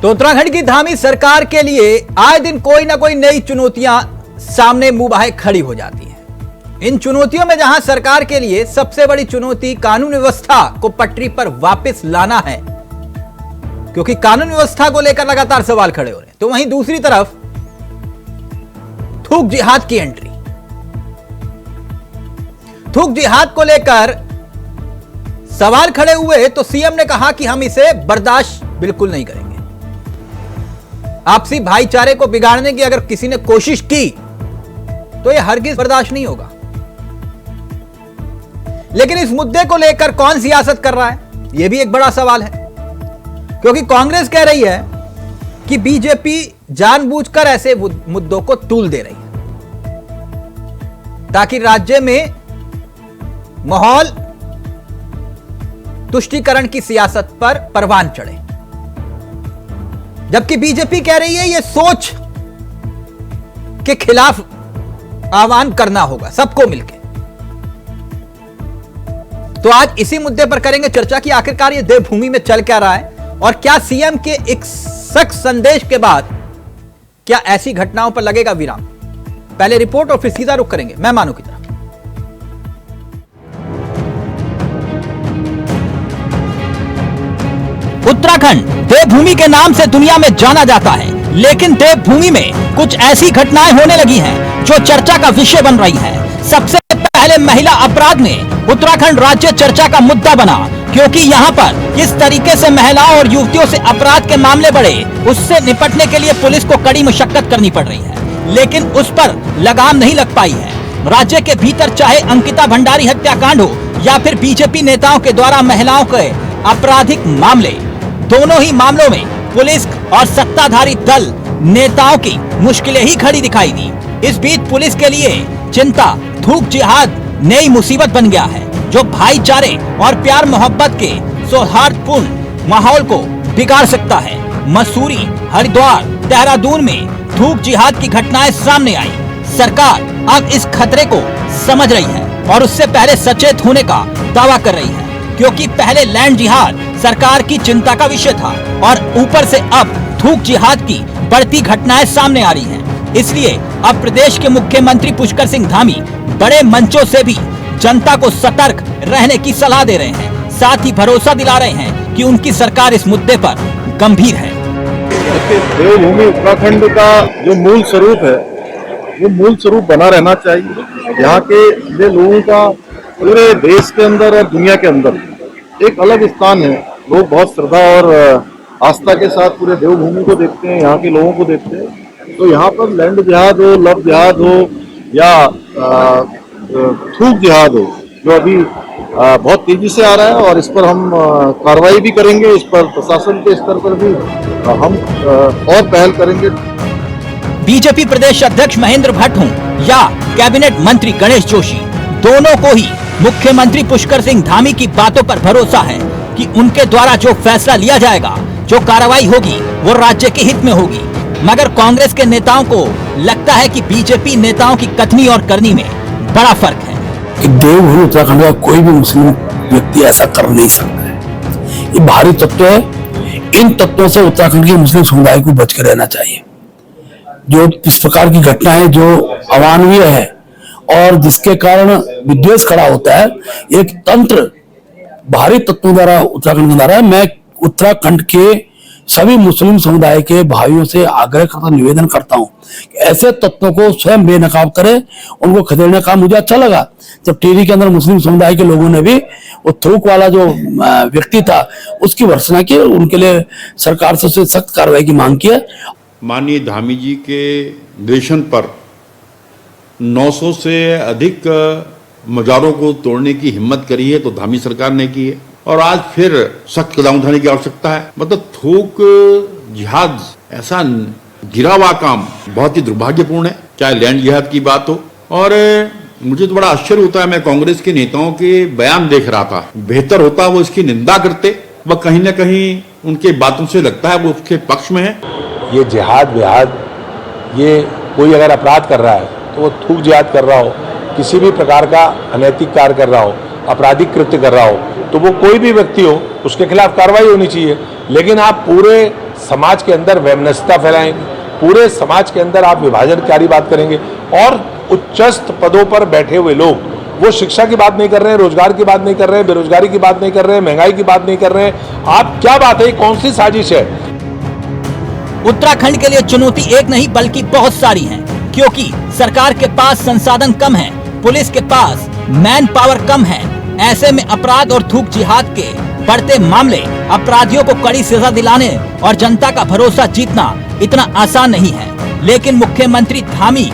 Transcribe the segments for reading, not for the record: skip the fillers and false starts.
तो उत्तराखंड की धामी सरकार के लिए आए दिन कोई ना कोई नई चुनौतियां सामने मुंह बाहे खड़ी हो जाती हैं। इन चुनौतियों में जहां सरकार के लिए सबसे बड़ी चुनौती कानून व्यवस्था को पटरी पर वापस लाना है, क्योंकि कानून व्यवस्था को लेकर लगातार सवाल खड़े हो रहे हैं, तो वहीं दूसरी तरफ थूक जिहाद की एंट्री। थूक जिहाद को लेकर सवाल खड़े हुए तो सीएम ने कहा कि हम इसे बर्दाश्त बिल्कुल नहीं करेंगे। आपसी भाईचारे को बिगाड़ने की अगर किसी ने कोशिश की तो यह हरगिज बर्दाश्त नहीं होगा। लेकिन इस मुद्दे को लेकर कौन सियासत कर रहा है, यह भी एक बड़ा सवाल है, क्योंकि कांग्रेस कह रही है कि बीजेपी जानबूझकर ऐसे मुद्दों को तूल दे रही है ताकि राज्य में माहौल तुष्टीकरण की सियासत पर परवान चढ़े, जबकि बीजेपी कह रही है यह सोच के खिलाफ आह्वान करना होगा सबको मिलकर। तो आज इसी मुद्दे पर करेंगे चर्चा कि आखिरकार यह देवभूमि में चल क्या रहा है और क्या सीएम के एक सख्त संदेश के बाद क्या ऐसी घटनाओं पर लगेगा विराम। पहले रिपोर्ट और फिर सीधा रुख करेंगे मेहमानों की तरफ। उत्तराखंड देवभूमि के नाम से दुनिया में जाना जाता है, लेकिन देवभूमि में कुछ ऐसी घटनाएं होने लगी हैं जो चर्चा का विषय बन रही हैं। सबसे पहले महिला अपराध में उत्तराखंड राज्य चर्चा का मुद्दा बना, क्योंकि यहाँ पर किस तरीके से महिलाओं और युवतियों से अपराध के मामले बढ़े, उससे निपटने के लिए पुलिस को कड़ी मशक्कत करनी पड़ रही है, लेकिन उस पर लगाम नहीं लग पाई है। राज्य के भीतर चाहे अंकिता भंडारी हत्याकांड हो या फिर बीजेपी नेताओं के द्वारा महिलाओं के आपराधिक मामले, दोनों ही मामलों में पुलिस और सत्ताधारी दल नेताओं की मुश्किलें ही खड़ी दिखाई दी। इस बीच पुलिस के लिए चिंता थूक जिहाद नई मुसीबत बन गया है, जो भाईचारे और प्यार मोहब्बत के सौहार्दपूर्ण माहौल को बिगाड़ सकता है। मसूरी, हरिद्वार, देहरादून में थूक जिहाद की घटनाएं सामने आई। सरकार अब इस खतरे को समझ रही है और उससे पहले सचेत होने का दावा कर रही है, क्योंकि पहले लैंड जिहाद सरकार की चिंता का विषय था और ऊपर से अब थूक जिहाद की बढ़ती घटनाएं सामने आ रही हैं। इसलिए अब प्रदेश के मुख्यमंत्री पुष्कर सिंह धामी बड़े मंचों से भी जनता को सतर्क रहने की सलाह दे रहे हैं, साथ ही भरोसा दिला रहे हैं कि उनकी सरकार इस मुद्दे पर गंभीर है। देवभूमि उत्तराखंड का जो मूल स्वरूप है वो मूल स्वरूप बना रहना चाहिए। यहाँ के लोगों का पूरे देश के अंदर और दुनिया के अंदर एक अलग स्थान है। लोग बहुत श्रद्धा और आस्था के साथ पूरे देवभूमि को देखते हैं, यहाँ के लोगों को देखते हैं। तो यहाँ पर लैंड जिहाद हो, लव जिहाद हो या थूक जिहाद हो, जो अभी बहुत तेजी से आ रहा है और इस पर हम कार्रवाई भी करेंगे। इस पर प्रशासन के स्तर पर भी हम और पहल करेंगे। बीजेपी प्रदेश अध्यक्ष महेंद्र भट्ट हों या कैबिनेट मंत्री गणेश जोशी, दोनों को ही मुख्यमंत्री पुष्कर सिंह धामी की बातों पर भरोसा है कि उनके द्वारा जो फैसला लिया जाएगा, जो कार्रवाई होगी, वो राज्य के हित में होगी। मगर कांग्रेस के नेताओं को लगता है कि बीजेपी नेताओं की कथनी और करनी में बड़ा फर्क है। देवभूमि उत्तराखंड का कोई भी मुस्लिम व्यक्ति ऐसा कर नहीं सकता है। ये बाहरी तत्व है। इन तत्वों से उत्तराखंड के मुस्लिम समुदाय को बच कर रहना चाहिए। जो इस प्रकार की घटना है जो अमानवीय है और जिसके कारण विद्वेष खड़ा होता है, एक तंत्र बाहरी तत्वों द्वारा उत्तराखंड में द्वारा। मैं उत्तराखंड के सभी मुस्लिम समुदाय के भाइयों से आग्रह करता, निवेदन करता हूं कि ऐसे तत्वों को स्वयं बेनकाब करें, उनको खदेड़ने का। मुझे अच्छा लगा जब टिहरी के अंदर मुस्लिम समुदाय के लोगों ने भी वो थूक वाला जो व्यक्ति था उसकी भर्त्सना की, उनके लिए सरकार से सख्त कार्रवाई की मांग की है। माननीय धामी जी के निर्देशन पर 900 से अधिक मजारों को तोड़ने की हिम्मत करी है तो धामी सरकार ने की है और आज फिर सख्त कदम उठाने की आवश्यकता है। मतलब थूक जिहाद ऐसा गिरा हुआ काम बहुत ही दुर्भाग्यपूर्ण है, चाहे लैंड जिहाद की बात हो। और मुझे तो बड़ा आश्चर्य होता है, मैं कांग्रेस के नेताओं के बयान देख रहा था, बेहतर होता वो इसकी निंदा करते, वह कहीं न कहीं उनके बातों से लगता है वो उसके पक्ष में है। ये जिहाद विहाद, ये कोई अगर अपराध कर रहा है तो वो थूक जिहाद कर रहा हो, किसी भी प्रकार का अनैतिक कार्य कर रहा हो, आपराधिक कृत्य कर रहा हो, तो वो कोई भी व्यक्ति हो उसके खिलाफ कार्रवाई होनी चाहिए। लेकिन आप पूरे समाज के अंदर वैमनस्यता फैलाएंगे, पूरे समाज के अंदर आप विभाजनकारी बात करेंगे। और उच्चस्थ पदों पर बैठे हुए लोग वो शिक्षा की बात नहीं कर रहे हैं, रोजगार की बात नहीं कर रहे हैं, बेरोजगारी की बात नहीं कर रहे हैं, महंगाई की बात नहीं कर रहे हैं। आप क्या बात है, कौन सी साजिश है? उत्तराखंड के लिए चुनौती एक नहीं बल्कि बहुत सारी है, क्योंकि सरकार के पास संसाधन कम है, पुलिस के पास मैन पावर कम है। ऐसे में अपराध और थूक जिहाद के बढ़ते मामले, अपराधियों को कड़ी सजा दिलाने और जनता का भरोसा जीतना इतना आसान नहीं है। लेकिन मुख्यमंत्री धामी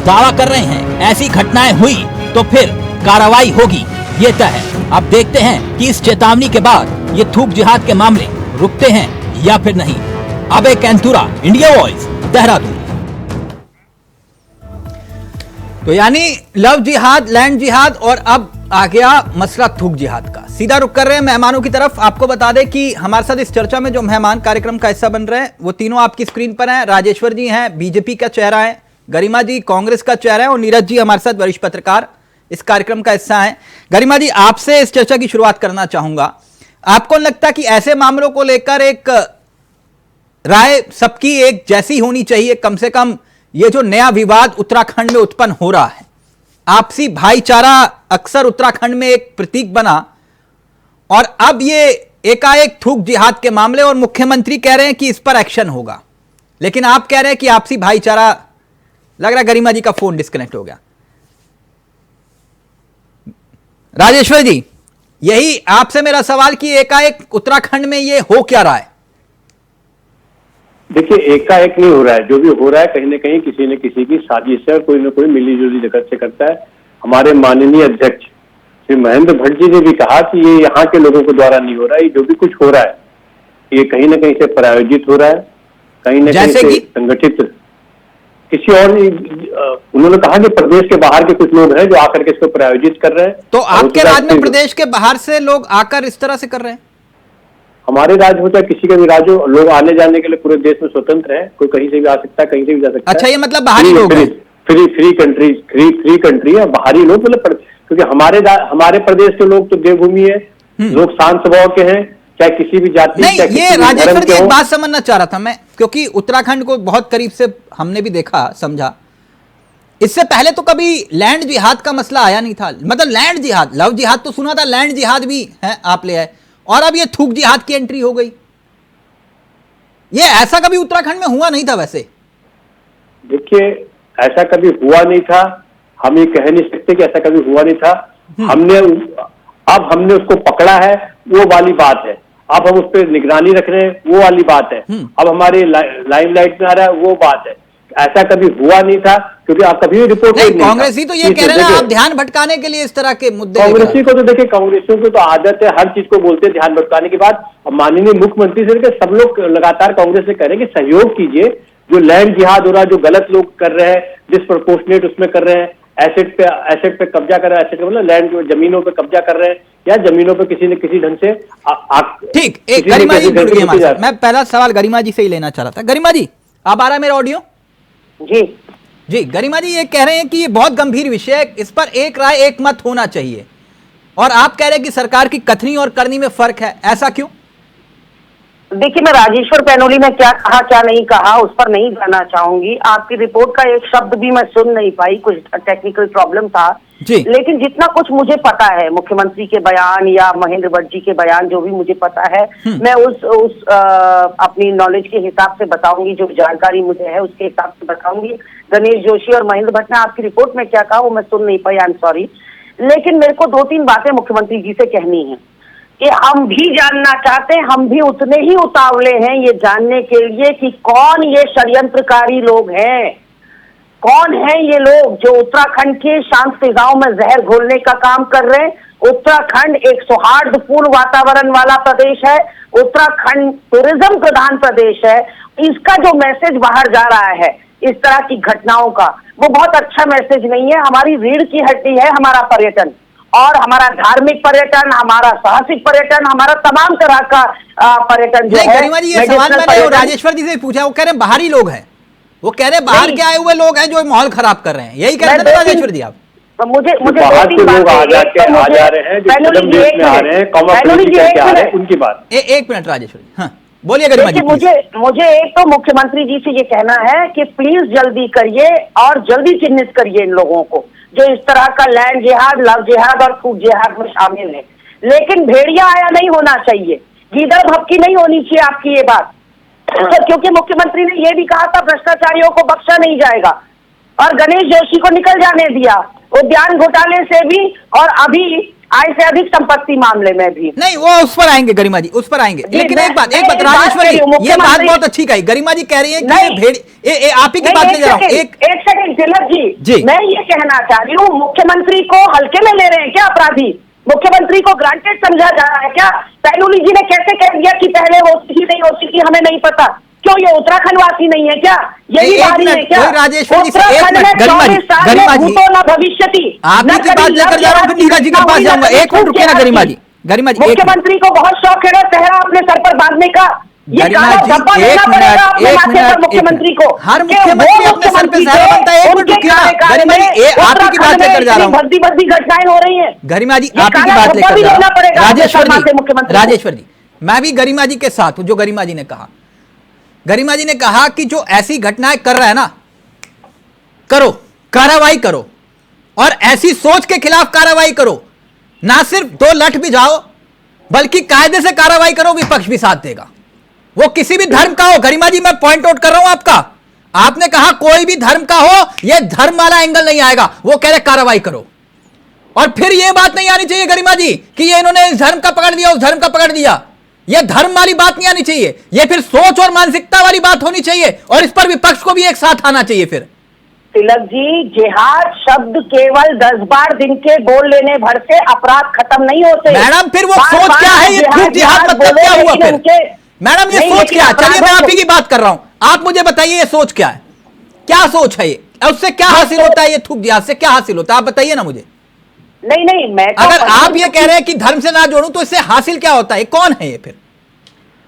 दावा कर रहे हैं ऐसी घटनाएं हुई तो फिर कार्रवाई होगी, ये तय है। अब देखते हैं कि इस चेतावनी के बाद ये थूक जिहाद के मामले रुकते हैं या फिर नहीं। अबे कैंथुरा, इंडिया वॉइस, देहरादून। तो यानी लव जिहाद, लैंड जिहाद और अब आ गया मसला थूक जिहाद का। सीधा रुक कर रहे हैं मेहमानों की तरफ। आपको बता दें कि हमारे साथ इस चर्चा में जो मेहमान कार्यक्रम का हिस्सा बन रहे हैं वो तीनों आपकी स्क्रीन पर हैं। राजेश्वर जी हैं, बीजेपी का चेहरा है, गरिमा जी कांग्रेस का चेहरा है और नीरज जी हमारे साथ वरिष्ठ पत्रकार इस कार्यक्रम का हिस्सा है। गरिमा जी, आपसे इस चर्चा की शुरुआत करना चाहूंगा। आपको लगता है कि ऐसे मामलों को लेकर एक राय सबकी एक जैसी होनी चाहिए? कम से कम ये जो नया विवाद उत्तराखंड में उत्पन्न हो रहा है, आपसी भाईचारा अक्सर उत्तराखंड में एक प्रतीक बना और अब ये एकाएक थूक जिहाद के मामले और मुख्यमंत्री कह रहे हैं कि इस पर एक्शन होगा, लेकिन आप कह रहे हैं कि आपसी भाईचारा। लग रहा है गरिमा जी का फोन डिस्कनेक्ट हो गया। राजेश्वर जी, यही आपसे मेरा सवाल कि एकाएक उत्तराखंड में ये हो क्या रहा है? देखिए, एकाएक नहीं हो रहा है। जो भी हो रहा है कहीं ना कहीं किसी न किसी की साजिश है, कोई ना कोई मिलीजुली जगत से करता है। हमारे माननीय अध्यक्ष श्री महेंद्र भट्ट जी ने भी कहा कि ये यहाँ के लोगों के द्वारा नहीं हो रहा है, ये जो भी कुछ हो रहा है ये कहीं ना कहीं से प्रायोजित हो रहा है, कहीं ना कहीं से संगठित किसी और। उन्होंने कहा कि प्रदेश के बाहर के कुछ लोग हैं जो आकर के इसको प्रायोजित कर रहे हैं। तो आपके राज्य में प्रदेश के बाहर से लोग आकर इस तरह से कर रहे हैं? हमारे राज्य हो चाहे किसी का भी राज्य हो, लोग आने जाने के लिए पूरे देश में स्वतंत्र है। कोई कहीं से भी आ सकता है, कहीं से भी जा सकता है। अच्छा, ये मतलब बाहरी लोग हैं? फ्री कंट्री है, बाहरी लोग मतलब, क्योंकि हमारे प्रदेश के लोग तो देवभूमि है, लोग शांत स्वभाव के हैं, चाहे किसी भी जाति। नहीं, ये राजेश्वर जी एक बात समझना चाह रहा था मैं, क्योंकि उत्तराखंड को बहुत करीब से हमने भी देखा समझा। इससे पहले तो कभी लैंड जिहाद का मसला आया नहीं था। मतलब लैंड जिहाद, लव जिहाद तो सुना था, लैंड जिहाद भी है आप ले आए, और अब ये थूक जिहाद की एंट्री हो गई। ये ऐसा कभी उत्तराखंड में हुआ नहीं था वैसे। देखिए, ऐसा कभी हुआ नहीं था, हम ये कह नहीं सकते कि ऐसा कभी हुआ नहीं था। हमने उसको पकड़ा है, वो वाली बात है। अब हम उस पर निगरानी रख रहे हैं, वो वाली बात है। अब हमारे लाइमलाइट में आ रहा है, वो बात है। ऐसा कभी हुआ नहीं था, क्योंकि आप कभी रिपोर्ट नहीं। कांग्रेसी तो ये कह रहे हैं आप ध्यान भटकाने के लिए इस तरह के मुद्दे। कांग्रेसी को तो देखिए, कांग्रेसियों को तो आदत है, हर चीज को बोलते हैं ध्यान भटकाने की बात। माननीय मुख्यमंत्री से सब लोग लगातार कांग्रेस से कह रहे हैं कि सहयोग कीजिए। जो लैंड जिहाद हो रहा है, जो गलत लोग कर रहे हैं, डिस्प्रपोर्शनेट उसमें कर रहे हैं, एसेट पे कब्जा कर रहे हैं, एसेट मतलब लैंड जमीनों पे कब्जा कर रहे हैं, या जमीनों पे किसी न किसी ढंग से। ठीक, एक गरिमा जी जुड़ गए हमारे साथ। मैं पहला सवाल गरिमा जी से ही लेना चाह रहा था। गरिमा जी, अब आ रहा है मेरा ऑडियो? जी गरिमा जी, ये कह रहे हैं कि ये बहुत गंभीर विषय है, इस पर एक राय एक मत होना चाहिए, और आप कह रहे हैं कि सरकार की कथनी और करनी में फर्क है, ऐसा क्यों? देखिए, मैं राजेश्वर पैनोली में क्या कहा क्या नहीं कहा उस पर नहीं जाना चाहूंगी। आपकी रिपोर्ट का एक शब्द भी मैं सुन नहीं पाई, कुछ टेक्निकल प्रॉब्लम था जी। लेकिन जितना कुछ मुझे पता है, मुख्यमंत्री के बयान या महेंद्र भट्ट जी के बयान, जो भी मुझे पता है, मैं उस अपनी नॉलेज के हिसाब से बताऊंगी। जो जानकारी मुझे है उसके हिसाब से बताऊंगी। गणेश जोशी और महेंद्र भट्ट ने आपकी रिपोर्ट में क्या कहा वो मैं सुन नहीं पाई, आई एम सॉरी। लेकिन मेरे को 2-3 बातें मुख्यमंत्री जी से कहनी है कि हम भी जानना चाहते हैं, हम भी उतने ही उतावले हैं ये जानने के लिए कि कौन ये षड्यंत्रकारी लोग हैं, कौन है ये लोग जो उत्तराखंड के शांत फिजाओं में जहर घोलने का काम कर रहे हैं। उत्तराखंड एक सौहार्दपूर्ण वातावरण वाला प्रदेश है, उत्तराखंड टूरिज्म प्रधान प्रदेश है। इसका जो मैसेज बाहर जा रहा है इस तरह की घटनाओं का, वो बहुत अच्छा मैसेज नहीं है। हमारी रीढ़ की हड्डी है हमारा पर्यटन, और हमारा धार्मिक पर्यटन, हमारा साहसिक पर्यटन, हमारा तमाम तरह का पर्यटन जो है। गरिमा जी, ये सवाल मैंने राजेश्वर जी से पूछा, वो कह रहे हैं बाहरी लोग हैं, वो कह रहे हैं बाहर के आए हुए लोग हैं जो माहौल खराब कर रहे हैं, यही कह रहे हैं राजेश्वर जी आप? मुझे बाहर के लोग आ जा रहे हैं, जो फिल्म देश में आ रहे हैं, कॉमर्स करके आ रहे हैं, उनकी बात। एक मिनट राजेश्वर जी, हाँ बोलिए गरिमा जी, देखिए, मुझे एक तो मुख्यमंत्री जी से ये कहना है कि प्लीज जल्दी करिए और जल्दी चिन्हित करिए इन लोगों को जो इस तरह का लैंड जिहाद, लव जिहाद और फूड जिहाद में शामिल है। लेकिन भेड़िया आया नहीं होना चाहिए, गीदड़ भपकी नहीं होनी चाहिए आपकी ये बात, क्योंकि मुख्यमंत्री ने ये भी कहा था भ्रष्टाचारियों को बख्शा नहीं जाएगा, और गणेश जोशी को निकल जाने दिया उद्यान घोटाले से भी और अभी आय से अधिक संपत्ति मामले में भी। नहीं, वो उस पर आएंगे गरिमा जी, उस पर आएंगे। लेकिन एक बात राजेश्वर जी, ये बात बहुत अच्छी कही। गरिमा जी कह रही है कि आप ही की बात ले जा रहा हूँ। एक सेकंड तिलक जी, मैं ये कहना चाह रही हूँ, मुख्यमंत्री को हल्के में ले रहे हैं क्या अपराधी? मुख्यमंत्री को ग्रांटेड समझा जा रहा है क्या? पैनुली जी ने कैसे कह दिया कि पहले होती थी नहीं होती थी, हमें नहीं पता? क्यों ये उत्तराखंड वासी नहीं है क्या? यही बारी है क्या? राजेश्वर जी, उत्तराखंड में 24 साल में भूतो न भविष्यति। आपकी की बात लेकर जा रहा हूँ, फिर नीरज जी के पास जाऊंगा। एक मिनट रुकिए ना गरिमा जी। मुख्यमंत्री को बहुत शौक है ना सेहरा अपने सर पर बांधने का। ये काला धब्बा देना पड़ेगा अपने माथे पर मुख्यमंत्री को। हर मुख्यमंत्री अपने सर पे सेहरा बांधता है। एक मिनट रुकिए ना गरिमा जी, आप ही की बात लेकर जा रहा हूँ। भद्दी घटनाएं हो रही है गरिमा जी, आप ही की बात लेकर जा रहा हूँ। राजेश्वर जी, मैं भी गरिमा जी के साथ हूं। जो गरिमा जी ने कहा, गरिमा जी ने कहा कि जो ऐसी घटनाएं कर रहा है ना, करो, कार्रवाई करो, और ऐसी सोच के खिलाफ कार्रवाई करो। ना सिर्फ 2 लठ भी जाओ, बल्कि कायदे से कार्रवाई करो, विपक्ष भी साथ देगा। वो किसी भी धर्म का हो। गरिमा जी, मैं पॉइंट आउट कर रहा हूं आपका। आपने कहा कोई भी धर्म का हो, यह धर्म वाला एंगल नहीं आएगा। वो कह रहे कार्रवाई करो, और फिर यह बात नहीं आनी चाहिए गरिमा जी कि ये इन्होंने इस धर्म का पकड़ दिया, उस धर्म का पकड़ दिया। यह धर्म वाली बात नहीं आनी चाहिए। यह फिर सोच और मानसिकता वाली बात होनी चाहिए, और इस पर विपक्ष को भी एक साथ आना चाहिए। फिर तिलक जी, जिहाद शब्द केवल 10-12 दिन के बोल लेने भर से अपराध खत्म नहीं होते। मैडम, फिर वो सोच क्या है? ये जिहाद मतलब क्या हुआ फिर? मैडम, ये सोच क्या है? चलिए, मैं आप ही की बात कर रहा हूं। आप मुझे बताइए, ये सोच क्या है? क्या सोच है ये? उससे क्या हासिल होता है? ये थूक जिहाद से क्या हासिल होता है? आप बताइए ना मुझे। नहीं, मैं तो अगर आप ये कह रहे हैं कि धर्म से ना जोड़ूं, तो इससे हासिल क्या होता है? कौन है ये फिर?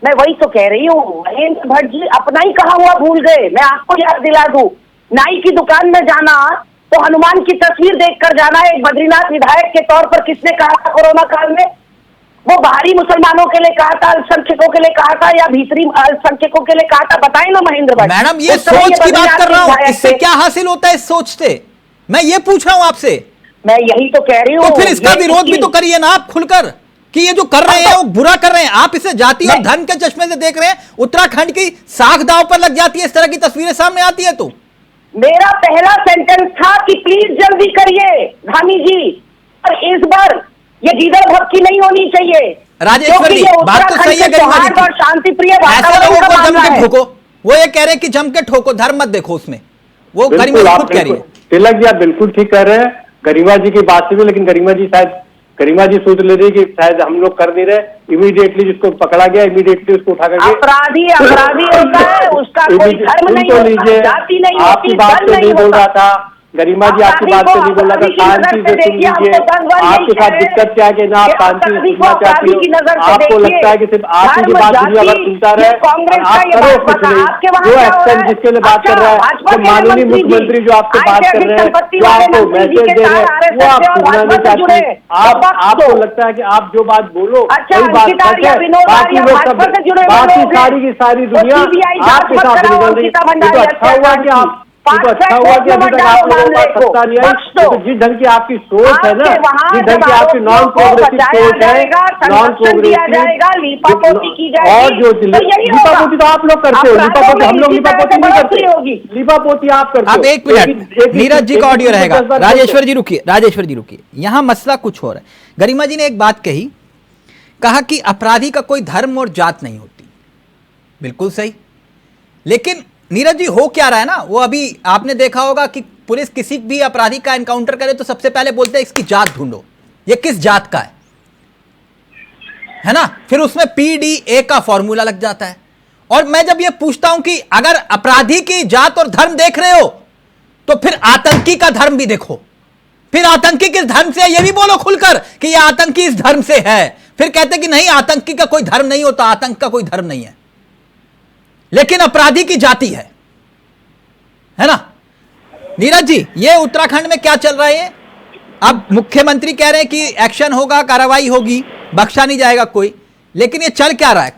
मैं वही तो कह रही हूँ, महेंद्र भट्ट जी अपना ही कहा हुआ भूल गए। मैं आपको याद दिला दूं, नाई की दुकान में जाना तो हनुमान की तस्वीर देखकर जाना। एक बद्रीनाथ विधायक के तौर पर किसने कहा था कोरोना काल में? वो बाहरी मुसलमानों के लिए कहा था, अल्पसंख्यकों के लिए कहा था, या भीतरी अल्पसंख्यकों के लिए कहा था? बताए ना महेंद्र भट्ट। मैडम, ये सोच की बात कर रहा हूँ, इससे क्या हासिल होता है? इस सोच से मैं ये पूछ रहा हूँ आपसे। मैं यही तो कह रही हूँ। तो फिर इसका विरोध भी तो करिए ना आप खुलकर, कि ये जो कर रहे हैं वो बुरा कर रहे हैं। आप इसे जाति और धर्म के चश्मे से देख रहे हैं। उत्तराखंड की साख दांव पर लग जाती है, इस तरह की तस्वीरें सामने आती है। तो मेरा पहला सेंटेंस था कि प्लीज जल्दी करिए धामी जी, और इस बार ये गीदड़ भपकी नहीं होनी चाहिए। राजेश्वर जी, बात तो सही है गरिमा जी, और शांति प्रिय ऐसे लोगों को जम के ठोको। वो ये कह रहे हैं कि जम के ठोको, धर्म मत देखो उसमें। वो गरिमा जी खुद कह रही है। तिलक जी, आप बिल्कुल ठीक कह रहे हैं गरिमा जी की बात से भी, लेकिन गरिमा जी सोच ले रही कि शायद हम लोग कर नहीं रहे। इमीडिएटली जिसको पकड़ा गया, इमीडिएटली उसको उठा करके अपराधी होता है, उसका कोई धर्म नहीं होता, जाति नहीं होती, आपकी बात से नहीं बोल रहा था गरिमा जी, आपकी बात से नहीं बोल रहा था। शांति से सुन लीजिए। आपके साथ दिक्कत क्या है कि ना आप शांति से सुनना चाहती हो? आपको लगता है कि सिर्फ आप ही की बात दुनिया भर सुनता रहे, आप करो कुछ नहीं। जो एक्शन जिसके लिए बात कर रहा है, तो माननीय मुख्यमंत्री जो आपसे बात कर रहे हैं, जो आपको मैसेज दे रहे हैं, वो आप सुनना नहीं चाहती। आपको लगता है कि आप जो बात बोलो वही बात सच है, बाकी लोग सब, बाकी सारी की सारी दुनिया आपके साथ निकल रही है। तो अच्छा हुआ कि आप तो अच्छा हुआ कि अभी तक आप लोगों को सत्ता नहीं आई। तो जिस ढंग की आपकी सोच है ना, जिस ढंग की आपकी नॉन प्रोग्रेसिव सोच है, नॉन प्रोग्रेसिव, और जो लिपापोती तो आप लोग करते हो, लिपापोती हम लोग लिपापोती नहीं करते, लिपापोती आप करते हो। अब एक मिनट, नीरज जी का ऑडियो रहेगा। राजेश्वर जी रुकिए, राजेश्वर जी रुकिए, यहां मसला कुछ और है। गरिमा जी ने एक बात कही, कहा कि अपराधी का कोई धर्म और जात नहीं होती। बिल्कुल सही, लेकिन नीरज जी हो क्या रहा है ना, वो अभी आपने देखा होगा कि पुलिस किसी भी अपराधी का एनकाउंटर करे तो सबसे पहले बोलते हैं इसकी जात ढूंढो, ये किस जात का है ना। फिर उसमें PDA का फॉर्मूला लग जाता है। और मैं जब ये पूछता हूं कि अगर अपराधी की जात और धर्म देख रहे हो, तो फिर आतंकी का धर्म भी देखो। फिर आतंकी किस धर्म से है ये भी बोलो खुलकर कि ये आतंकी इस धर्म से है। फिर कहते कि नहीं, आतंकी का कोई धर्म नहीं होता, आतंक का कोई धर्म नहीं है, लेकिन अपराधी की जाति है ना। नीरज जी, ये उत्तराखंड में क्या चल रहा है? अब मुख्यमंत्री कह रहे हैं कि एक्शन होगा, कार्रवाई होगी, बख्शा नहीं जाएगा कोई, लेकिन ये चल क्या रहा है?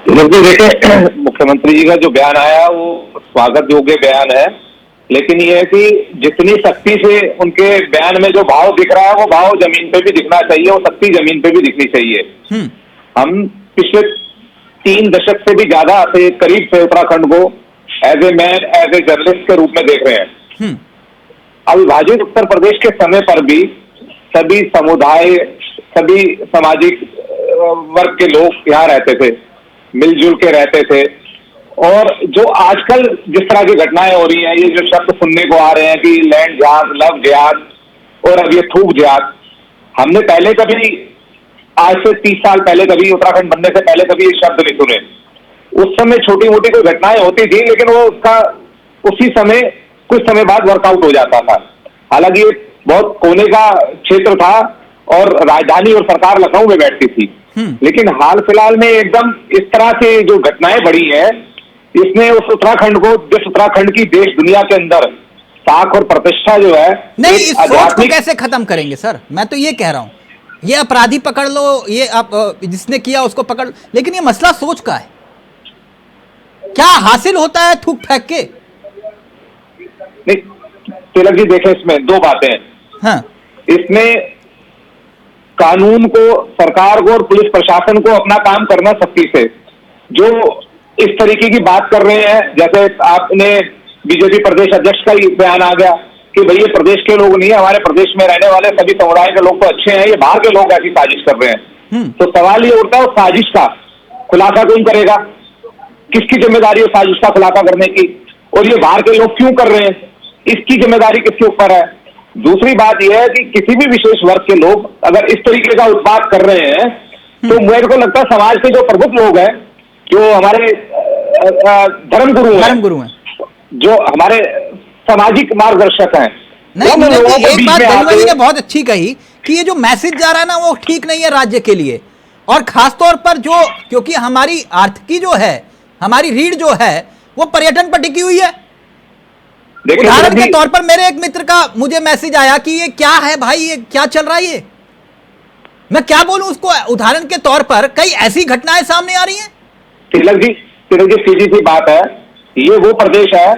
देखिए, मुख्यमंत्री जी का जो बयान आया वो स्वागत योग्य बयान है, लेकिन ये है कि जितनी सख्ती से उनके बयान में जो भाव दिख रहा है वो भाव जमीन पे भी दिखना चाहिए, वो सख्ती जमीन पे भी दिखनी चाहिए। हम पिछले 3 दशक से भी ज्यादा से करीब से उत्तराखंड को as a man, as a journalist के रूप में देख रहे हैं। अविभाजित उत्तर प्रदेश के समय पर भी सभी समुदाय, सभी सामाजिक वर्ग के लोग यहाँ रहते थे, मिलजुल के रहते थे। और जो आजकल जिस तरह की घटनाएं हो रही हैं, ये जो शब्द सुनने को आ रहे हैं कि लैंड जिहाद, लव जिहाद और अब ये थूक जिहाद, हमने पहले कभी, आज से 30 साल पहले कभी, उत्तराखंड बनने से पहले कभी ये शब्द नहीं सुने। उस समय छोटी मोटी कोई घटनाएं होती थी, लेकिन वो उसका उसी समय कुछ समय बाद वर्कआउट हो जाता था। हालांकि ये बहुत कोने का क्षेत्र था और राजधानी और सरकार लखनऊ में बैठती थी, लेकिन हाल फिलहाल में एकदम इस तरह से जो घटनाएं बढ़ी हैं, इसने उस उत्तराखंड को, जिस उत्तराखंड की देश दुनिया के अंदर साख और प्रतिष्ठा जो है, नहीं, इस सोच को कैसे खत्म करेंगे सर? मैं तो ये कह रहा हूं, ये अपराधी पकड़ लो, ये आप जिसने किया उसको पकड़, लेकिन ये मसला सोच का है। क्या हासिल होता है थूक फेंक के? नहीं तिलक जी, देखें, इसमें 2 बातें हैं। हाँ। इसमें कानून को, सरकार को और पुलिस प्रशासन को अपना काम करना सख्ती से। जो इस तरीके की बात कर रहे हैं, जैसे आपने बीजेपी प्रदेश अध्यक्ष का ही बयान आ गया कि भाई ये प्रदेश के लोग नहीं है, हमारे प्रदेश में रहने वाले सभी समुदाय के लोग तो अच्छे हैं, ये बाहर के लोग ऐसी साजिश कर रहे हैं। तो सवाल ये उठता है, उस साजिश का खुलासा कौन करेगा? किसकी जिम्मेदारी है साजिश का खुलासा करने की? और ये बाहर के लोग क्यों कर रहे हैं, इसकी जिम्मेदारी किसके ऊपर है? दूसरी बात यह है कि किसी भी विशेष वर्ग के लोग अगर इस तरीके का उत्पाद कर रहे हैं, तो मेरे को लगता है समाज के जो प्रबुद्ध लोग हैं, जो हमारे धर्मगुरु हैं, जो हमारे सामाजिक मार्गदर्शक हैं, नहीं, एक बात गरीमा जी ने बहुत अच्छी कही कि ये जो मैसेज जा रहा है ना, वो ठीक नहीं है राज्य के लिए, और खासतौर पर जो, क्योंकि हमारी आर्थिकी जो है, हमारी रीढ़ जो है, वो पर्यटन पर टिकी हुई है। उदाहरण के तौर पर मेरे एक मित्र का मुझे मैसेज आया कि ये क्या है भाई, ये क्या चल रहा है, ये मैं क्या बोलूं उसको। उदाहरण के तौर पर कई ऐसी घटनाएं सामने आ रही हैं। तिलक जी, सीधी सी बात है, ये वो प्रदेश है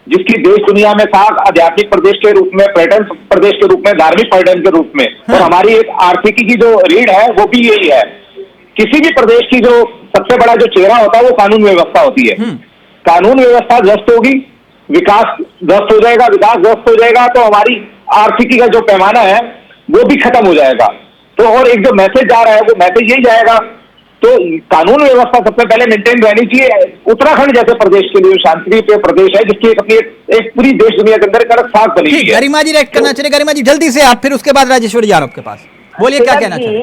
जिसकी देश दुनिया में साख आध्यात्मिक प्रदेश के रूप में, पर्यटन प्रदेश के रूप में, धार्मिक पर्यटन के रूप में, और हमारी एक आर्थिकी की जो रीढ़ है वो भी यही है। किसी भी प्रदेश की जो सबसे बड़ा जो चेहरा होता है वो कानून व्यवस्था होती है। कानून व्यवस्था ध्वस्त होगी, विकास ध्वस्त हो जाएगा, विकास ध्वस्त हो जाएगा तो हमारी आर्थिकी का जो पैमाना है वो भी खत्म हो जाएगा। तो और एक जो मैसेज जा रहा है वो मैसेज यही जाएगा, तो कानून व्यवस्था सबसे पहले मेंटेन रहनी चाहिए। उत्तराखंड जैसे प्रदेश के लिए शांतिप्रिय प्रदेश है, जिसकी अपनी एक पूरी देश दुनिया के अंदर एक अलग साख बनी हुई है। गरिमा जी रिएक्ट करना चाहिए। गरिमा जी जल्दी से आप, फिर उसके बाद राजेश्वरी यादव के पास बोलिए, क्या कहना चाहिए?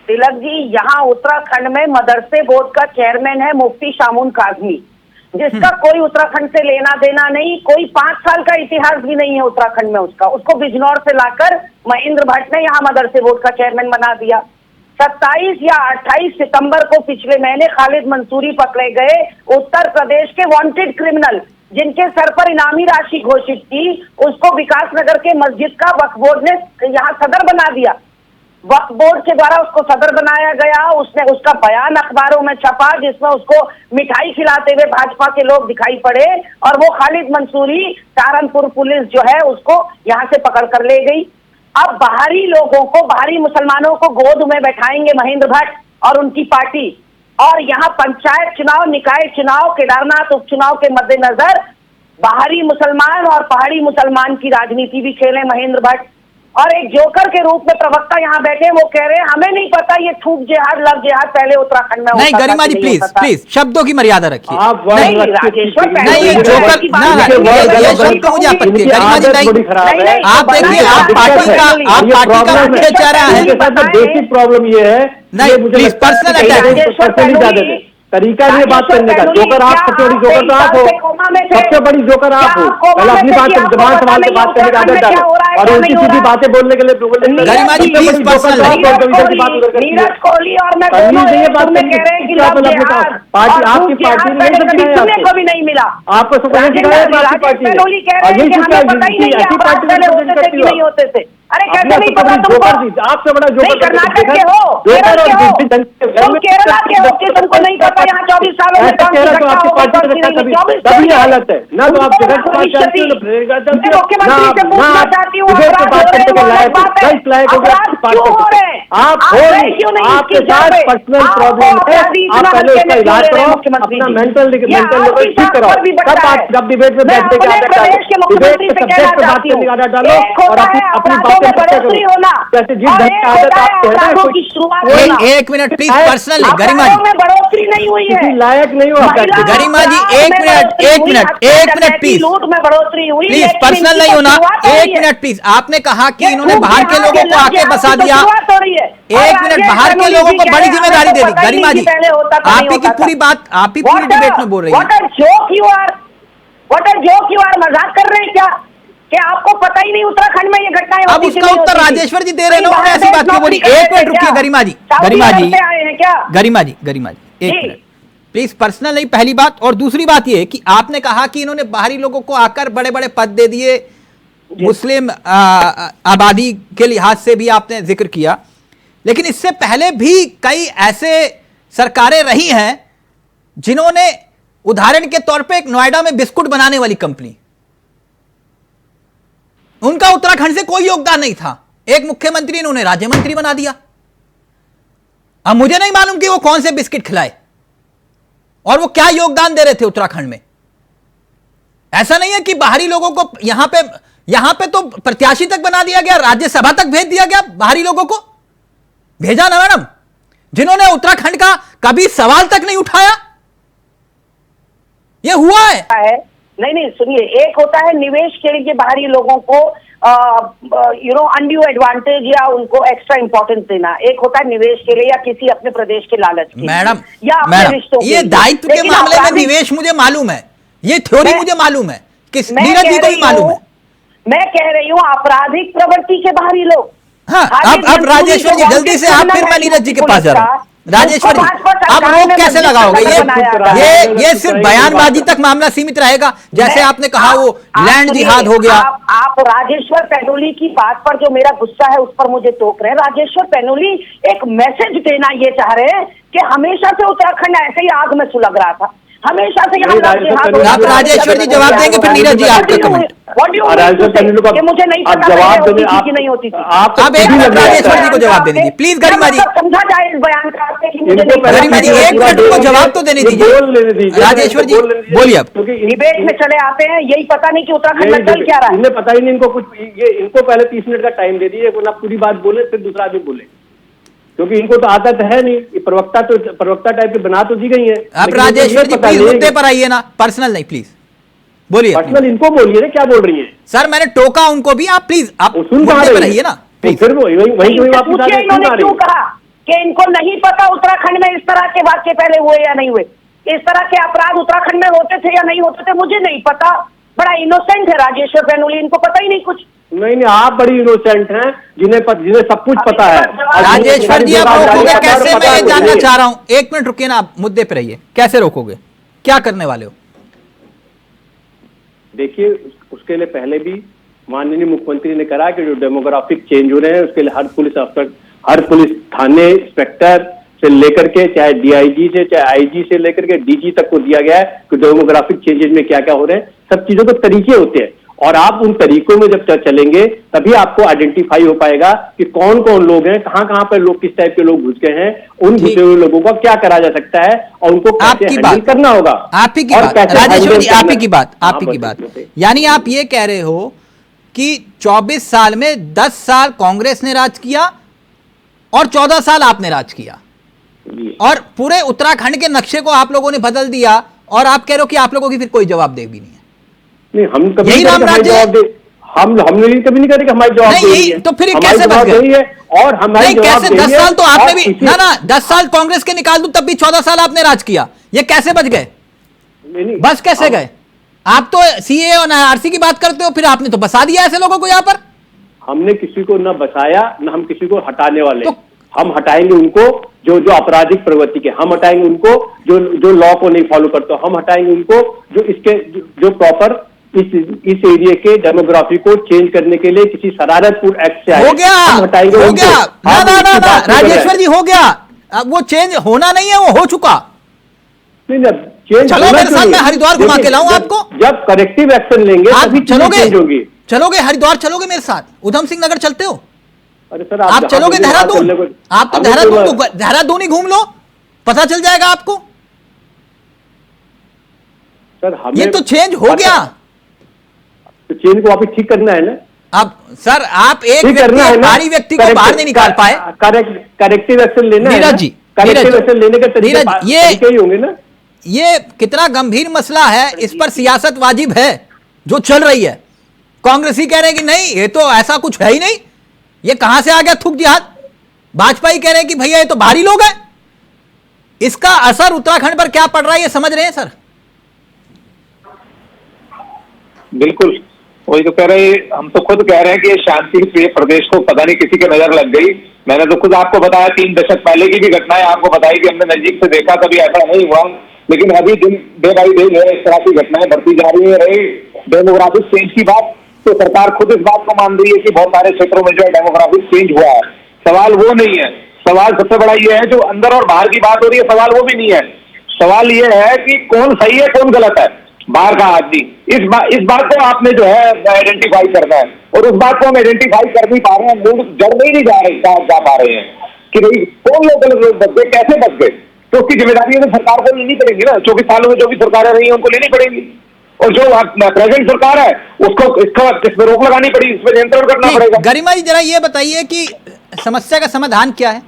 तिलक जी, यहाँ उत्तराखंड में मदरसे बोर्ड का चेयरमैन है मुफ्ती शामून काजमी, जिसका कोई उत्तराखंड से लेना देना नहीं, कोई 5 साल का इतिहास भी नहीं है उत्तराखंड में उसका। उसको बिजनौर से लाकर महेंद्र भट्ट ने यहाँ मदरसे बोर्ड का चेयरमैन बना दिया। 27 या 28 सितंबर को पिछले महीने खालिद मंसूरी पकड़े गए, उत्तर प्रदेश के वांटेड क्रिमिनल, जिनके सर पर इनामी राशि घोषित की, उसको विकास नगर के मस्जिद का वक्फ बोर्ड ने यहाँ सदर बना दिया। वक्फ बोर्ड के द्वारा उसको सदर बनाया गया। उसने उसका बयान अखबारों में छपा, जिसमें उसको मिठाई खिलाते हुए भाजपा के लोग दिखाई पड़े, और वो खालिद मंसूरी, सहारनपुर पुलिस जो है उसको यहाँ से पकड़ कर ले गई। अब बाहरी लोगों को, बाहरी मुसलमानों को गोद में बैठाएंगे महेंद्र भट्ट और उनकी पार्टी, और यहाँ पंचायत चुनाव, निकाय चुनाव, केदारनाथ उपचुनाव के मद्देनजर बाहरी मुसलमान और पहाड़ी मुसलमान की राजनीति भी खेले महेंद्र भट्ट। और एक जोकर के रूप में प्रवक्ता यहाँ बैठे, वो कह रहे हैं हमें नहीं पता ये थूक जिहाद, लव जिहाद पहले उत्तराखंड में होता था। नहीं गरिमा जी प्लीज शब्दों की मर्यादा रखिए। नहीं राजेश्वर, नहीं ये जोकर, ये शब्द मुझे आपत्ति है। गरिमा जी नहीं, आप देखिए, आप पार्टी का मुख्य चेहरा है। बेसिक प्रॉब्लम ये है, नहीं प्लीज पर्सनल अटैक तरीका नहीं बात करने का। जोकर आप, जोकर तो आप हो, सबसे बड़ी जोकर आप हो। पहले अपनी बात जबान संभाल के बात करने की आदत डालो और उल्टी सीधी बातें बोलने के लिए गरिमा जी, प्लीज पर्सनल नीरज कोहली और मैं दोनों कह रहे हैं कि पार्टी आपकी पार्टी सुनने को भी नहीं मिला। आपको राजेश पेनोली कह रहे हैं कि हमें पता ही नहीं कि अपराध पहले होते थे कि नहीं होते थे। अरे कैसे नहीं पता तुमको? आपसे बड़ा नहीं, कर्नाटक के हो, केरल के हो, तुम केरला के हो कि तुमको नहीं पता यहाँ 24 सालों में कौन सी घटना हो गई, कौन सी नहीं? 24 हालत है ना, तो आप जगह मुख्यमंत्री से पूछना चाहती हूँ, अपराध क्यों हो रहे हैं? आप क्यों नहीं? आपके साथ पर्सनल प्रॉब्लम है, आप पहले उसका इलाज करो, अपना मेंटल लेवल ठीक कराओ, तब आप जब डिबेट में बैठने के आदत डालो, डिबेट के सब्जेक्ट पे बात करने की आदत डालो और अपनी बातें बढ़ोतरी होना, जैसे जिस ढंग की आदत आपको है ना, की शुरुआत होना। एक मिनट प्लीज, पर्सनल गरिमा जी, में बढ़ोतरी नहीं हुई है, लायक नहीं हो गरिमा जी, एक मिनट प्लीज, लूट में बढ़ोतरी हुई, प्लीज पर्सनल नहीं होना, एक मिनट प्लीज। आपने कहा कि इन्होंने बाहर के लोगों को आके बसा दिया, एक मिनट, बाहर के लोगों को बड़ी जिम्मेदारी दे दी। गरिमा जी, आप ही की पूरी बात, आप ही पूरी डिबेट में बोल रही है। मजाक कर रहे हैं क्या? कि आपको पता ही नहीं उत्तराखंड में ये घटनाएं अब उसका उत्तर राजेश्वर जी दे रहे हैं, उन्होंने ऐसी बात क्यों बोली? एक मिनट रुकिए गरिमा जी, गरिमा जी, एक मिनट प्लीज, पर्सनल नहीं पहली बात। और दूसरी बात ये कि आपने कहा कि इन्होंने बाहरी लोगों को आकर बड़े बड़े पद दे दिए, मुस्लिम आबादी के लिहाज से भी आपने जिक्र किया, लेकिन इससे पहले भी कई ऐसे सरकारें रही हैं जिन्होंने, उदाहरण के तौर पे एक नोएडा में बिस्कुट बनाने वाली कंपनी, उनका उत्तराखंड से कोई योगदान नहीं था, एक मुख्यमंत्री ने उन्हें राज्य मंत्री बना दिया। अब मुझे नहीं मालूम कि वो कौन से बिस्किट खिलाए और वो क्या योगदान दे रहे थे उत्तराखंड में। ऐसा नहीं है कि बाहरी लोगों को यहां पे तो प्रत्याशी तक बना दिया गया, राज्यसभा तक भेज दिया गया, बाहरी लोगों को भेजा ना मैडम, जिन्होंने उत्तराखंड का कभी सवाल तक नहीं उठाया। ये हुआ है। नहीं, सुनिए, एक होता है निवेश के लिए बाहरी लोगों को अनड्यू एडवांटेज या उनको एक्स्ट्रा इंपॉर्टेंस देना, एक होता है निवेश के लिए या किसी अपने प्रदेश के लालच के मैडम, या अपने रिश्तों के ये दायित्व के मामले में निवेश मुझे मालूम है, ये थ्योरी मुझे मालूम है, किस नीरज जी को भी मालूम है। मैं कह रही हूँ आपराधिक प्रवृत्ति के बाहरी लोग। हाँ, अब राजेश्वर जी जल्दी से आप, फिर मैं नीरज जी के पास जा रहा हूँ। राजेश्वर जी, अब रोक कैसे लगाओगे? ये सिर्फ बयानबाजी तक मामला सीमित रहेगा, जैसे आपने कहा वो लैंड जिहाद हो गया। आप राजेश्वर पेनोली की बात पर जो मेरा गुस्सा है उस पर मुझे टोक रहे हैं। राजेश्वर पेनोली एक मैसेज देना ये चाह रहे हैं कि हमेशा से उत्तराखंड ऐसे ही आग में सुलग रहा था, हमेशा से यहाँ आप राजेश्वर जी जवाब देंगे, फिर नीरज जी आपका कमेंट। मुझे नहीं पता जवाब नहीं होती थी। आप एक मिनट राजेश्वर जी को जवाब देने दीजिए प्लीज। गरिमा जी, समझा जाए इस बयान का, गरिमा जी एक मिनट को जवाब तो देने दीजिए। राजेश्वर जी बोलिए। अब डिबेट में चले आते हैं, यही पता नहीं कि उत्तराखंड में चल क्या रहा है। इन्हें पता ही नहीं, इनको कुछ, ये इनको पहले 30 मिनट का टाइम दे दिए, ना पूरी बात बोले फिर दूसरा आदमी बोले, क्योंकि इनको तो आदत है नहीं। ये प्रवक्ता टाइप की बना तो दी गई है। आप राजेश्वर जी प्लीज मुद्दे पर आइए ना, पर्सनल नहीं, प्लीज बोलिए। पर्सनल इनको बोलिए ना, क्या बोल रही है सर? मैंने टोका उनको भी, आप प्लीज आप सुन पा मुद्दे पर आइए ना प्लीज। फिर वही इन्होंने क्यों कहा कि इनको नहीं पता उत्तराखंड में इस तरह के वाक्य पहले हुए या नहीं हुए, इस तरह के अपराध उत्तराखंड में होते थे या नहीं होते थे? मुझे नहीं पता। बड़ा इनोसेंट है राजेश्वर पेनोली, इनको पता ही नहीं कुछ। नहीं, आप बड़ी इनोसेंट हैं, जिन्हें सब कुछ पता है। राजेश्वर जी आप रोकोगे कैसे? मैं ये जानना चाह रहा हूं। एक मिनट रुकिए ना, आप मुद्दे पर रहिए। कैसे रोकोगे, क्या करने वाले हो? देखिए, उसके लिए पहले भी माननीय मुख्यमंत्री ने कहा कि जो डेमोग्राफिक चेंज हो रहे हैं उसके लिए हर पुलिस अफसर, हर पुलिस थाने इंस्पेक्टर से लेकर के, चाहे डीआईजी से, चाहे आईजी से लेकर के डीजी तक को दिया गया है कि डेमोग्राफिक चेंजेस में क्या क्या हो रहे हैं। सब चीजों के तरीके होते हैं और आप उन तरीकों में जब चलेंगे तभी आपको आइडेंटिफाई हो पाएगा कि कौन कौन लोग हैं, कहां कहां पर लोग, किस टाइप के लोग घुस गए हैं, उन घुसे हुए लोगों का क्या करा जा सकता है और उनको कैसे हैंडल करना होगा। आप ही की बात राजेश्वर जी, आप ही की बात, यानी आप ये कह रहे हो कि 24 साल में 10 साल कांग्रेस ने राज किया और 14 साल आपने राज किया और पूरे उत्तराखंड के नक्शे को आप लोगों ने बदल दिया, और आप कह रहे हो कि आप लोगों की फिर कोई जवाबदेही भी नहीं है। नहीं, हम कभी यही राम राज्य है। हमने कभी नहीं कहा कि हमारी जवाबदेही है। तो फिर कैसे बच गए? और हमारी कैसे 10 साल तो आपने भी ना 10 साल कांग्रेस के निकाल दूं तब भी 14 साल आपने राज किया, ये कैसे बच गए? बस कैसे गए? आप तो सीए और आरसी की बात करते हो, फिर आपने तो बसा दिया ऐसे लोगों को यहाँ पर। हमने किसी को न बसाया न हम किसी को हटाने वाले। तो हम हटाएंगे उनको जो जो आपराधिक प्रवृत्ति के, हम हटाएंगे उनको जो लॉ को नहीं फॉलो करते, हम हटाएंगे उनको जो इसके जो प्रॉपर इस एरिया के डेमोग्राफी को चेंज करने के लिए किसी शरारतपूर्ण एक्ट से आए। हो गया, हम हटाएंगे हो उनको। गया, आप ना इसकी बात नहीं कर रहे। राजेश्वर जी हो गया। अब वो चेंज होना नहीं है, वो हो चुका। नहीं ना, चेंज चलो होना मेरे साथ, चाहिए। मैं हरिद्वार घुमा के लाऊं जब- आपको। जब करेक्टिव एक्शन लेंगे आप तभी चीजें चेंज होंगी। चलोगे हरिद्वार, चलोगे मेरे साथ, उधम सिंह नगर चलते हो? अरे सर, आप जहाँ चलोगे बोलिए वहाँ देहरादून? चलने को- आप तो हमें देहरादून ही घूम लो, पता चल जाएगा आपको। सर हमें ये तो चेंज हो गया। तो चेंज को वापिस ठीक करना है ना। अब सर, आप एक ठीक करना है ना। भारी व्यक्ति को बाहर नहीं निकाल पाए। करेक्टिव एक्शन लेना है ना। नीरज जी, करेक्टिव नीरज, एक्शन लेने के तरीके नीरज, ये- तरीके ही होंगे ना। ये कितना गंभीर मसला है, इस पर सियासत वाजिब है जो चल रही है। कांग्रेसी कह रहे हैं कि नहीं, ये तो ऐसा कुछ है ही नहीं, ये कहां से आ गया थूक जिहाद। भाजपा कह रहे हैं कि भैया ये तो बाहरी लोग हैं। इसका असर उत्तराखंड पर क्या पड़ रहा है, ये समझ रहे हैं सर? बिल्कुल वही तो कह रहे हैं, हम तो खुद कह रहे हैं कि ये शांति प्रिय प्रदेश को पता नहीं किसी की नजर लग गई। मैंने तो खुद आपको बताया 3 दशक पहले की भी घटनाएं आपको बताई कि हमने नजदीक से देखा, कभी ऐसा नहीं हुआ, लेकिन अभी दिन डे बाई डे जो है इस तरह की घटनाएं बढ़ती जा रही है। रही डेमोग्राफिक चेंज की बात, तो सरकार खुद इस बात को मान रही है कि बहुत सारे क्षेत्रों में जो है डेमोग्राफिक चेंज हुआ है। सवाल वो नहीं है, सवाल सबसे बड़ा ये है जो अंदर और बाहर की बात हो रही है, सवाल वो भी नहीं है। सवाल ये है कि कौन सही है कौन गलत है, बाहर का आदमी। इस बात को आपने जो है आइडेंटिफाई करना है, और उस बात को हम आइडेंटिफाई कर नहीं पा रहे हैं, लोग जड़ में ही नहीं जा पा रहे हैं कि भाई कौन लोग गलत लोग बच गए, कैसे बच गए। तो उसकी जिम्मेदारी तो सरकार को लेनी पड़ेगी ना। 24 सालों में जो भी सरकारें रही हैं उनको लेनी पड़ेगी, और जो प्रेजेंट सरकार है उसको इस पर रोक लगानी पड़ेगी, इस पर नियंत्रण करना पड़ेगा। गरिमा जी, जरा ये बताइए कि समस्या का समाधान क्या है?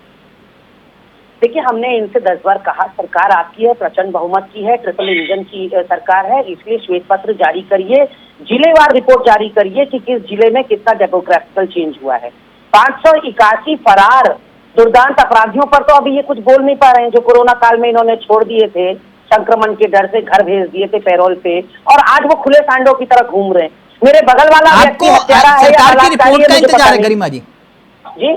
देखिए, हमने इनसे 10 बार कहा, सरकार आपकी है, प्रचंड बहुमत की है, ट्रिपल इंजन की सरकार है, इसलिए श्वेत पत्र जारी करिए, जिलेवार रिपोर्ट जारी करिए कि किस जिले में कितना डेमोग्राफिकल चेंज हुआ है। 581 फरार दुर्दांत अपराधियों पर तो अभी ये कुछ बोल नहीं पा रहे हैं, जो कोरोना काल में इन्होंने छोड़ दिए थे, संक्रमण के डर से घर भेज दिए थे पैरोल पे, और आज वो खुले सांडों की तरह घूम रहे हैं। मेरे बगल वाला आपको सरकार की रिपोर्ट का इंतजार है गरिमा जी? जी,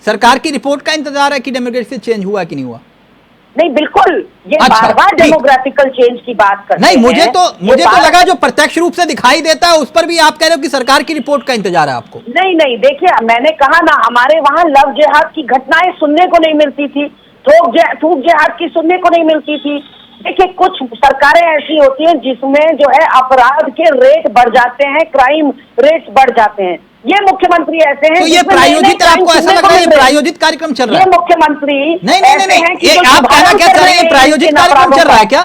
सरकार की रिपोर्ट का इंतजार है कि डेमोग्राफी चेंज हुआ कि नहीं हुआ? नहीं, बिल्कुल, ये अच्छा, बार-बार ठीक। डेमोग्राफिकल चेंज की बात करते नहीं, हैं। मुझे ये तो लगा जो प्रत्यक्ष रूप से दिखाई देता है उस पर भी आप कह रहे हो कि सरकार की रिपोर्ट का इंतजार है आपको। नहीं नहीं, देखिए, मैंने कहा ना, हमारे वहाँ लव जिहाद की घटनाएं सुनने को नहीं मिलती थी, थूक जिहाद की सुनने को नहीं मिलती थी। देखिए, कुछ सरकारें ऐसी होती हैं जिसमें जो है अपराध के रेट बढ़ जाते हैं, क्राइम रेट्स बढ़ जाते हैं। ये मुख्यमंत्री ऐसे हैं, तो ये जिसमें प्रायोजित, नए-नए आपको crime ऐसा सुनने लग को रहा है ये मिल रहे हैं। प्रायोजित कार्यक्रम चल रहा ये है? मुख्यमंत्री नहीं, ऐसे हैं कि ये जो आप कहना सुधार क्या कर चाह रहे रहे हैं, प्रायोजित इन कार्यक्रम अपराधों चल रहा है पर। क्या?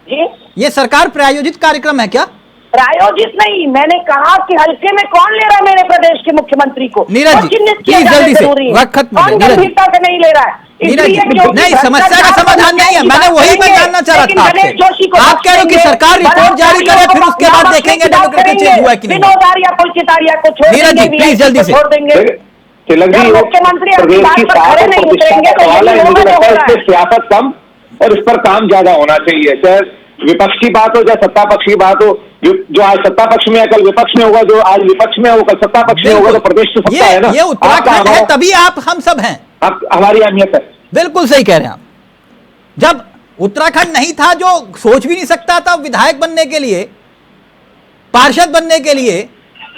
जी, ये सरकार प्रायोजित कार्यक्रम है क्या? प्रायोजित नहीं, मैंने कहा कि हल्के में कौन ले रहा है मेरे प्रदेश के मुख्यमंत्री को? नीरज जी, और चिन्हित किया प्लीज जाना जल्दी से, जरूरी है। वक्त खत्म हो कौन गया, नीरज जी। गंभीरता से नहीं ले रहा है? नीरज जी, इसलिए क्योंकि नहीं, समस्या का समाधान नहीं है, मैंने वही पर जानना चाह रहा था आपसे। आप कह रहे हो कि सरकार रिपोर्ट जारी करे, फिर उसके बाद देखेंगे डेमोक्रेटिक चेंज हुआ है कि नहीं। विनोद आर्या, पुलकित आर्या को छोड़ नीरज जी, देंगे, प्लीज जल्दी से। छोड़ देंगे। तिलक जी, जब मुख्यमंत्री अपनी प्रदेश बात की पर साख खड़े और नहीं प्रतिष्ठा उतरेंगे का तो सवाल है। यही मुझे होगा लगता जो है हो रहा इसमें सियासत कम और इस पर काम ज्यादा होना चाहिए, चाहे विपक्ष की बात हो चाहे सत्ता पक्ष की बात हो। जो आज सत्ता पक्ष में है कल विपक्ष में होगा, जो आज विपक्ष में है वो कल सत्ता पक्ष में होगा। तो प्रदेश तो सबका है ना। ये उत्तराखंड है, तभी आप हम सब हैं। हमारी अहमियत है। बिल्कुल सही कह रहे हैं आप। जब उत्तराखंड नहीं था, जो सोच भी नहीं सकता था विधायक बनने के लिए, पार्षद बनने के लिए,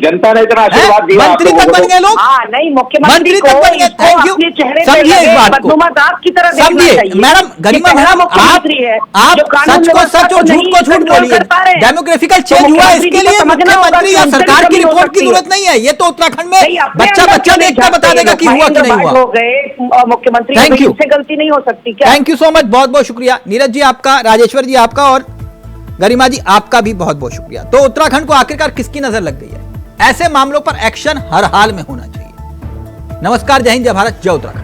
जनता ने इतना आशीर्वाद दिया, मंत्री तक बन गए लोग। हाँ, नहीं, मुख्यमंत्री मंत्री को तक बन गए, इसको थैंक यू। अपने चेहरे पे समझिए इस लगे बात को, बदनुमा दाग की तरह देखना समझिए चाहिए। मैडम गरिमा कि पहला मैडम, मुख्यमंत्री है आप जो कानून सच को व्यवस्था सच और झूठ नहीं को झूठ कंट्रोल बोलिए। कर पा रहे हैं। डेमोग्राफिकल तो चेंज हुआ, मुख्यमंत्री इसके जी को लिए समझना होगा मुख्यमंत्री कि या उनसे भी सरकार की कमी हो रिपोर्ट की सकती है। जरूरत नहीं है। ये तो उत्तराखंड में नहीं, अपने बच्चा अंदर बच्चा क्यों देख के नहीं बता देगा कि झांकते? हुआ कि नहीं माइंड हुआ। हो गए मुख्यमंत्री, Thank you. से गलती नहीं हो सकती क्या? थैंक यू सो मच, बहुत बहुत शुक्रिया नीरज जी आपका, राजेश्वर जी आपका, और गरिमा जी आपका भी बहुत बहुत शुक्रिया। तो उत्तराखंड को आखिरकार किसकी नजर लग गई है? ऐसे मामलों पर एक्शन हर हाल में होना चाहिए। नमस्कार, जय हिंद, जय भारत, जय उत्तराखंड।